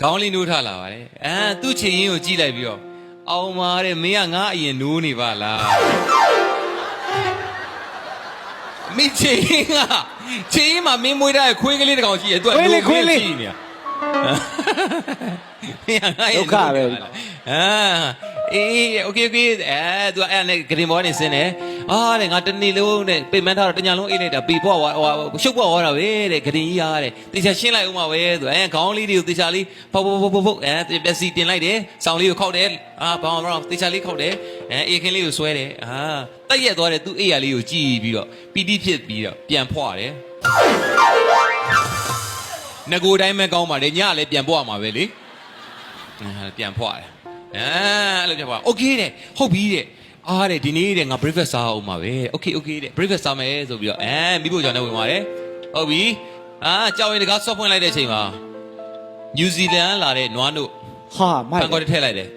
ခေါင်းလေးနိုးထားလာပါတယ်သူ့ချင်ရင်းကိုကြည့်လိုက်ပြီးတော့အောင်ပါတဲ့မင်းကငါအရင်နိုးနေပါလားမိချင်ရင်းမှာမင်းမွေးထားတဲ့ခွေးကလေးတစ်ကောင်ရှိတယ်သူကနိုးခွေးလေးရှိနေတာမင်းကငါရဲ့ဒုက္ခပဲအေးโอเคသူကအဲ့နဲ့ဂရင်ဘောကနေဆင်းတယ်တဲ့ငါတနေ့လုံးနဲ့ပိတ်မှန်းထားတော့တညာလုံးအေးလိုက်တာပေပေါ့ရှုပ်ပေါ့သွားတာပဲတဲ့ဂရင်ကြီးရတဲ့တေချာရှင်းလိုက်ဦးမှာပဲသူခေါင်းလေးတွေကိုတေချာလေးဖုတ်ပက်စီတင်လိုက်တယ်စောင်းလေးကိုခောက်တယ်ဘောင်းတေချာလေးခောက်တယ်အေးခင်းလေးကိုဆွဲတယ်တက်ရက်သွားတယ်သူ့အိယာလေးကိုကြည့်ပြီးတော့ပီတိဖြစ်ပြီးတော့ပြန်ဖွာတယ်ငကိုတိုင်းပဲကောင်းပါတယ်ညလည်းပြန်ဖွာမှာပဲလေပြန်ဖွာတယ်အဲ့လိုပြပါโอเคတဲ့ဟုတ်ပြီတဲ့တဲ့ဒီနေ့တဲ့ငါ breakfast စားအောင်ပါပဲโอเคတဲ့ breakfast စားမယ်ဆိုပြီးတော့မိဖို့ကြောင့်လည်းဝင်ပါတယ်ဟုတ်ပြီကြောင်ရင်တကားဆော့ဖွင့်လိုက်တဲ့အချိန်မှာ New Zealand လာတဲ့နွားနို့မိုက်ထည့်လိုက်တယ်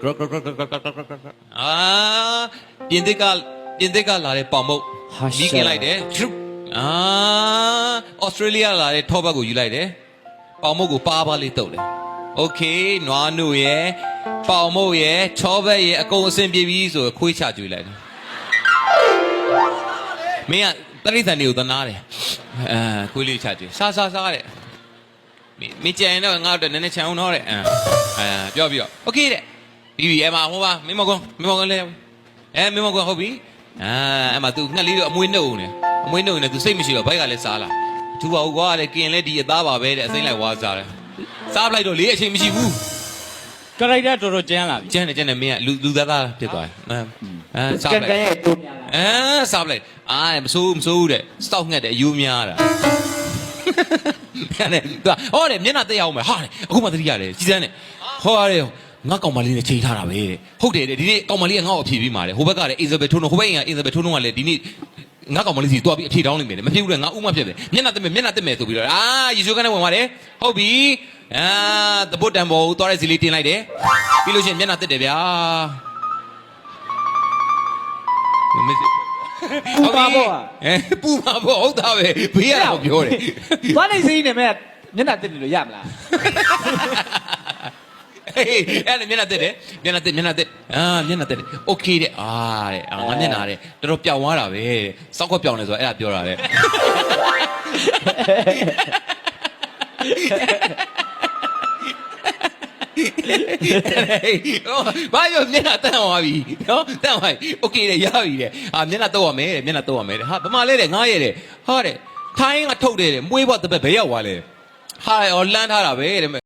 ပြင်သစ်ကလာတဲ့ပေါင်မုတ်လီးကင်လိုက်တယ်Australia လာတဲ့ထောပတ်ကိုယူလိုက်တယ်ပေါင်မုတ်ကိုပါလေးတုပ်တယ်โอเคနွားနို့ရဲ့ပေါင်မုတ်ရဲ့ချောဘက်ရဲ့အကုန်အဆင်ပြေပြီဆိုခွေးချကျွေးလိုက်တယ်မင်းကတရိษံတွေကိုသနာတယ်ခွေးလေးချကျွေးစားတဲ့မင်းကြံတော့ငါတို့နည်းနည်းချန်အောင်တော့တဲ့ပြောပြီးတော့โอเคတဲ့ပြီးအဲ့မှာဟိုပါမင်းမကွန်းလဲမင်းမကွန်းဟုတ်ပြီအဲ့မှာ तू ငှက်လေးတော့အမွေးနှုတ်နေ तू စိတ်မရှိတော့ဘိုက်ကလည်းစားလာထူပါဘူးကွာတဲ့กินလဲဒီအသားပါပဲတဲ့အစိမ့်လိုက်ဝါစားတယ်စားလိုက်တော့လေအချိန်မရှိဘူးကရိုက်တာတော်တော်ကျန်းလာပြီကျန်းတယ်မင်းကလူသားဖြစ်သွားတယ်စားလိုက်ရဲ့တိုးများလာစားလိုက်မစိုးဘူးတဲ့စတောက်ငှက်တယ်အယူများတာအဲ့ဒါဟောတယ်မျက်နှာတက်အောင်မယ်ဟာတယ်အခုမှသတိရတယ်ကြီးစမ်းတယ်ဟောရတယ်ငါကောင်မလေးနဲ့ချိန်ထားတာပဲတဲ့ဟုတ်တယ်ဒီနေ့ကောင်မလေးကငါ့ကိုအဖြေပေးမှာတဲ့ဟိုဘက်ကလည်း Elizabeth ထုံးတော့ဟိုဘက်က Elizabeth ထုံးတော့ကလည်းဒီနေ့ငါကောင်မလေးစီတွားပြီးအဖြေတောင်းလိုက်မယ်မဖြစ်ဘူးလေငါဥမဖြစ်တယ်မျက်နှာတက်မယ်ဆိုပြီးတော့ယေရှုခန်းနဲ့ဝင်ပါတယ်ဟုတ်ပြီသဘုတ်တံပေါ်ကိုတွားတဲ့စီလေးတင်လိုက်တယ်ပြီးလို့ရှိရင်မျက်နှာတက်တယ်ဗျာပူပါပေါ့ဟုတ်တာပဲဘေးကတော့ပြောတယ်သွားနေစိနဲ့မဲ့မျက်နှာတက်တယ်လို့ရမလားအဲ့ဒါမျက်နှာတက်တယ်မျက်နှာတက်โอเคတဲ့တဲ့ငါမျက်နှာတဲ့တော်တော်ပြောင်သွားတာပဲတဲ့စောက်ခွက်ပြောင်နေဆိုတော့အဲ့ဒါပြောတာတဲ့ဘာရောမျက်နှာတက်သွားပြီနော်တက်သွားပြီโอเคတဲ့ရပြီတဲ့မျက်နှာတော့ရမယ်တဲ့ဗမာလဲတဲ့ငားရဲတဲ့ဟာတဲ့ထိုင်းကထုတ်တယ်တဲ့မွေးဘွားတပည့်ဘယ်ရောက်သွားလဲဟာလမ်းထားတာပဲတဲ့